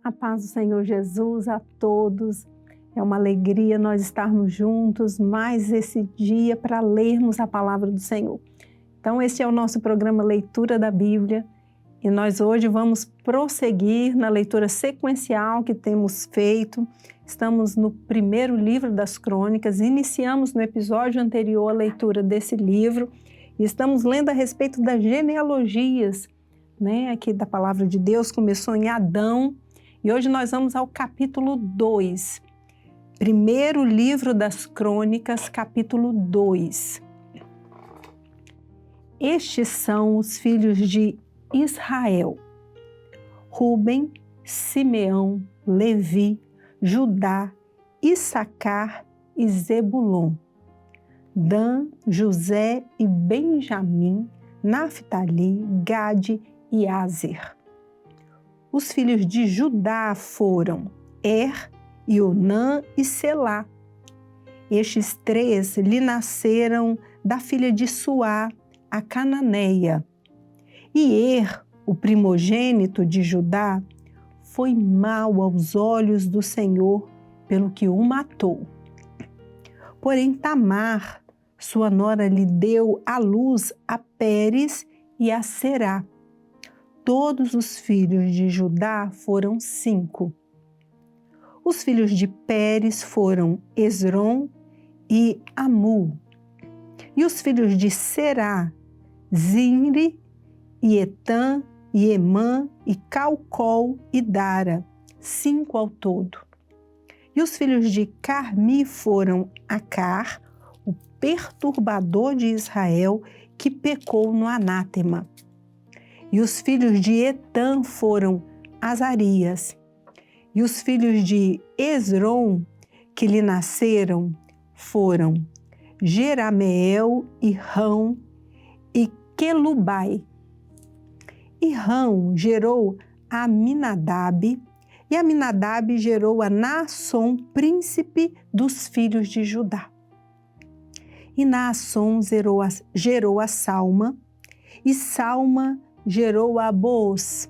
A paz do Senhor Jesus a todos. É uma alegria nós estarmos juntos mais esse dia para lermos a palavra do Senhor. Então, esse é o nosso programa Leitura da Bíblia e nós hoje vamos prosseguir na leitura sequencial que temos feito. Estamos no primeiro livro das Crônicas, iniciamos no episódio anterior a leitura desse livro e estamos lendo a respeito das genealogias, aqui da palavra de Deus. Começou em Adão e hoje nós vamos ao capítulo 2. Primeiro livro das Crônicas, capítulo 2. Estes são os filhos de Israel: Rúben, Simeão, Levi, Judá, Issacar e Zebulon, Dan, José e Benjamim, Naftali, Gade e Aser. Os filhos de Judá foram Er, Onã e Selá. Estes três lhe nasceram da filha de Suá, a cananeia. E o primogênito de Judá, foi mau aos olhos do Senhor, pelo que o matou. Porém Tamar, sua nora, lhe deu à luz a Pérez e a Será. Todos os filhos de Judá foram 5. Os filhos de Pérez foram Esrom e Amul. E os filhos de Será, Zinri, e Etã, e Emã, e Calcol e Dara, 5 ao todo. E os filhos de Carmi foram Acar, o perturbador de Israel, que pecou no anátema. E os filhos de Etã foram Azarias. E os filhos de Esrom, que lhe nasceram, foram Jerameel e Rão e Quelubai. E Rão gerou a Aminadab, e Aminadab gerou a Naasson, príncipe dos filhos de Judá. E Naasson gerou a Salma, e Salma gerou a Booz,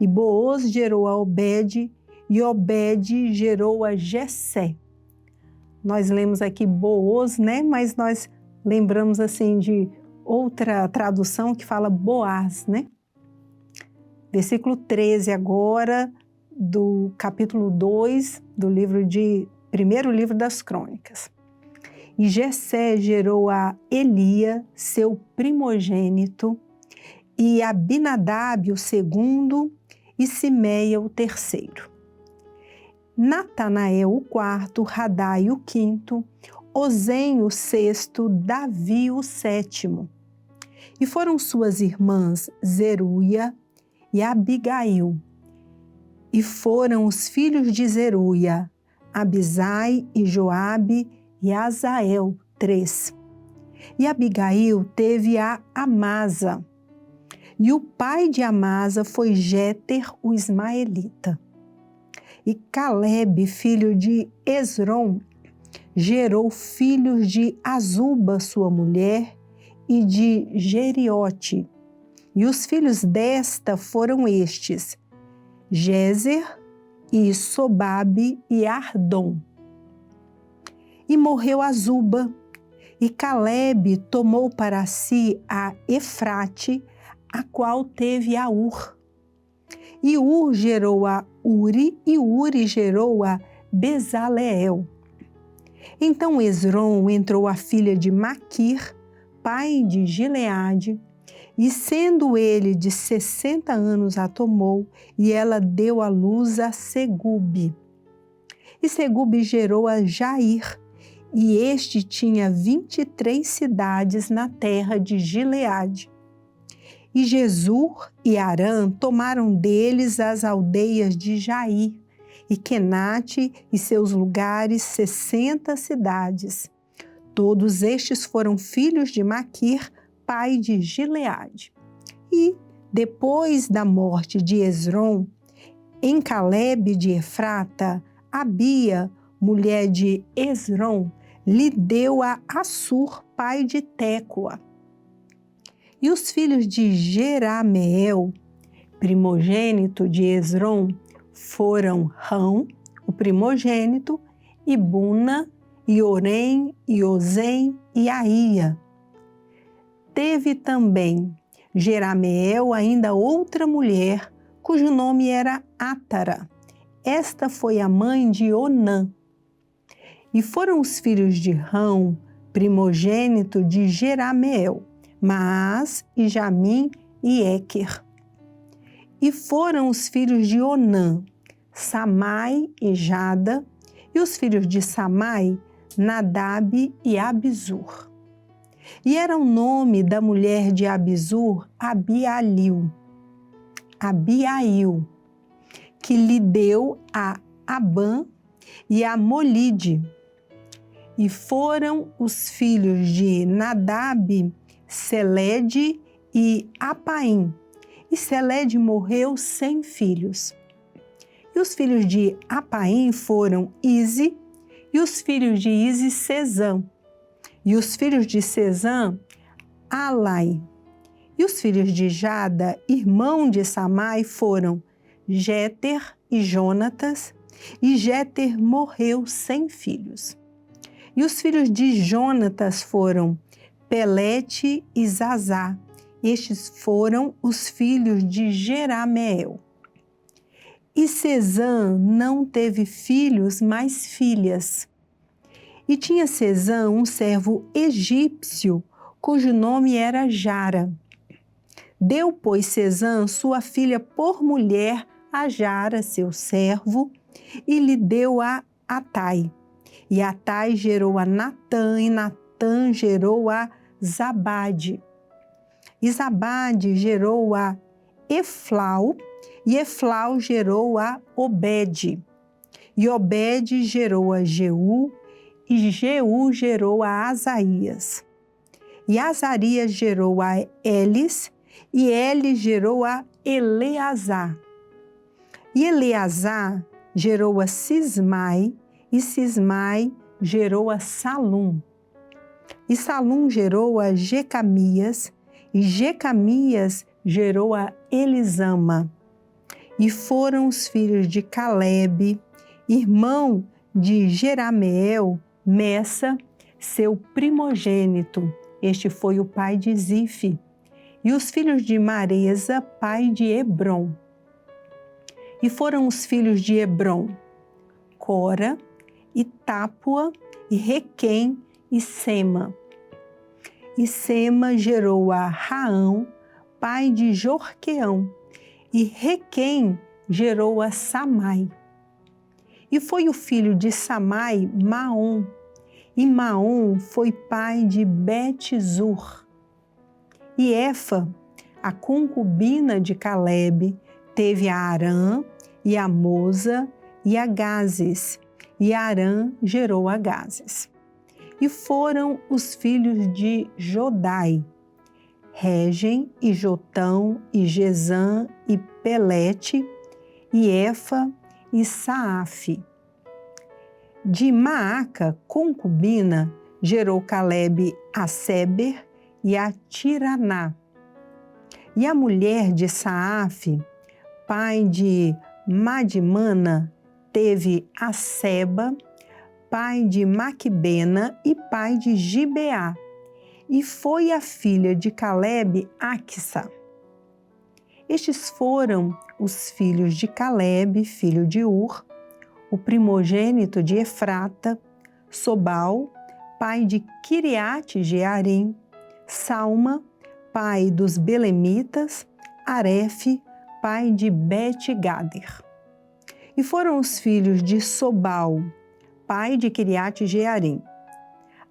e Booz gerou a Obed, e Obed gerou a Jessé. Nós lemos aqui Booz, mas nós lembramos assim de outra tradução que fala Boaz, Versículo 13 agora, do capítulo 2 do primeiro livro das Crônicas. E Jessé gerou a Elia, seu primogênito, e Abinadab, o segundo, e Simeia, o terceiro. Natanael, o quarto, Radai, o quinto, Ozem, o sexto, Davi, o sétimo. E foram suas irmãs Zeruia e Abigail. E foram os filhos de Zeruia, Abisai e Joabe e Azael, 3. E Abigail teve a Amasa. E o pai de Amasa foi Jéter, o ismaelita. E Calebe, filho de Esrom, gerou filhos de Azuba, sua mulher, e de Jeriote. E os filhos desta foram estes: Gézer, e Sobabe e Ardom. E morreu Azuba, e Calebe tomou para si a Efrate, a qual teve a Ur. E Ur gerou a Uri, e Uri gerou a Bezaleel. Então Esrom entrou a filha de Maquir, pai de Gileade, e sendo ele de 60 anos a tomou, e ela deu à luz a Segube. E Segube gerou a Jair, e este tinha 23 cidades na terra de Gileade. E Jesur e Arã tomaram deles as aldeias de Jair, e Quenate e seus lugares, 60 cidades. Todos estes foram filhos de Maquir, pai de Gileade. E, depois da morte de Esrom, em Calebe de Efrata, Abia, mulher de Esrom, lhe deu a Assur, pai de Tecoa. E os filhos de Jerameel, primogênito de Esrom, foram Rão, o primogênito, e Buna, e Orém, e Ozem, e Aía. Teve também Jerameel ainda outra mulher, cujo nome era Átara. Esta foi a mãe de Onã. E foram os filhos de Rão, primogênito de Jerameel, Maás e Jamim e Équer. E foram os filhos de Onã, Samai e Jada, e os filhos de Samai, Nadab e Abizur. E era o nome da mulher de Abizur, Abiail, que lhe deu a Abã e a Molide. E foram os filhos de Nadab, Selede e Apaim. E Selede morreu sem filhos. E os filhos de Apaim foram Ize, e os filhos de Ize, Sezã. E os filhos de Sezã, Alai. E os filhos de Jada, irmão de Samai, foram Jéter e Jonatas, e Jéter morreu sem filhos. E os filhos de Jonatas foram Pelete e Zazá. Estes foram os filhos de Jerameel. E Sezã não teve filhos, mas filhas. E tinha Sezã um servo egípcio, cujo nome era Jara. Deu, pois, Sezã sua filha por mulher a Jara, seu servo, e lhe deu a Atai. E Atai gerou a Natã, e Natã gerou a Zabade. E Zabade gerou a Eflau, e Eflau gerou a Obed. E Obed gerou a Jeú, e Jeú gerou a Asaías. E Azarias gerou a Elis, e Elis gerou a Eleazar. E Eleazar gerou a Sismai, e Sismai gerou a Salum. E Salum gerou a Jecamias, e Jecamias gerou a Elisama. E foram os filhos de Calebe, irmão de Jerameel, Messa, seu primogênito. Este foi o pai de Zife. E os filhos de Maresa, pai de Hebron. E foram os filhos de Hebron, Cora, e Tápua, e Requém, e Sema. E Sema gerou a Raão, pai de Jorqueão, e Requém gerou a Samai. E foi o filho de Samai, Maom, e Maom foi pai de Bet-zur. E Efa, a concubina de Calebe, teve a Arã, e a Moza, e a Gazes, e Arã gerou a Gazes. E foram os filhos de Jodai, Regem, e Jotão, e Gesã, e Pelete, e Efa, e Saafe. De Maaca, concubina, gerou Calebe a Seber e a Tiraná. E a mulher de Saafe, pai de Madimana, teve a Seba, pai de Maquibena e pai de Gibeá. E foi a filha de Calebe, Aquissa. Estes foram os filhos de Calebe, filho de Ur, o primogênito de Efrata, Sobal, pai de Kiriate Jearim, Salma, pai dos Belemitas, Arefe, pai de Bet-Gader. E foram os filhos de Sobal, pai de Kiriate Jearim,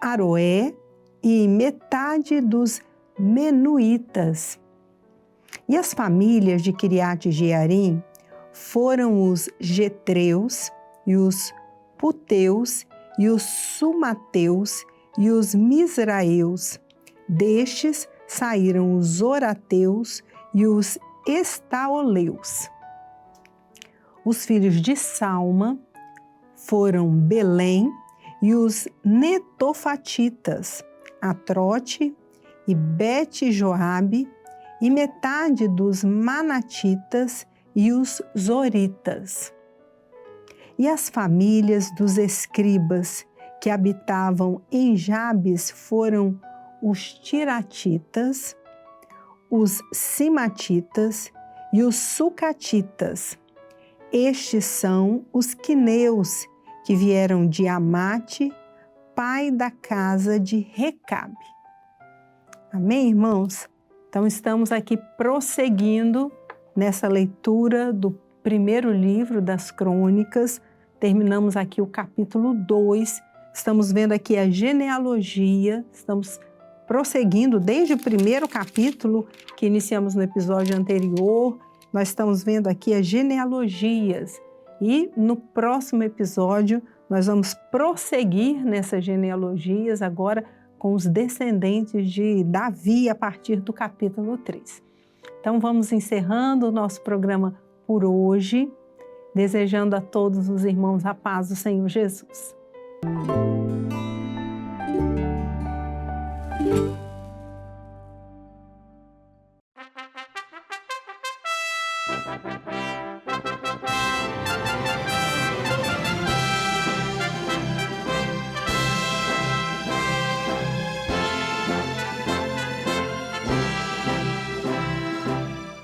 Aroé e metade dos Menuítas. E as famílias de Kiriate Jearim foram os Getreus, e os Puteus, e os Sumateus, e os Misraeus. Destes saíram os Orateus e os Estaoleus. Os filhos de Salma foram Belém e os Netofatitas, Atrote e Bet-Joabe, e metade dos Manatitas e os Zoritas. E as famílias dos escribas que habitavam em Jabes foram os Tiratitas, os Simatitas e os Sucatitas. Estes são os quineus que vieram de Amate, pai da casa de Recabe. Amém, irmãos? Então, estamos aqui prosseguindo nessa leitura do primeiro livro das Crônicas. Terminamos aqui o capítulo 2. Estamos vendo aqui a genealogia. Estamos prosseguindo desde o primeiro capítulo que iniciamos no episódio anterior. Nós estamos vendo aqui as genealogias. E no próximo episódio, nós vamos prosseguir nessas genealogias agora com os descendentes de Davi a partir do capítulo 3. Então vamos encerrando o nosso programa por hoje, desejando a todos os irmãos a paz do Senhor Jesus.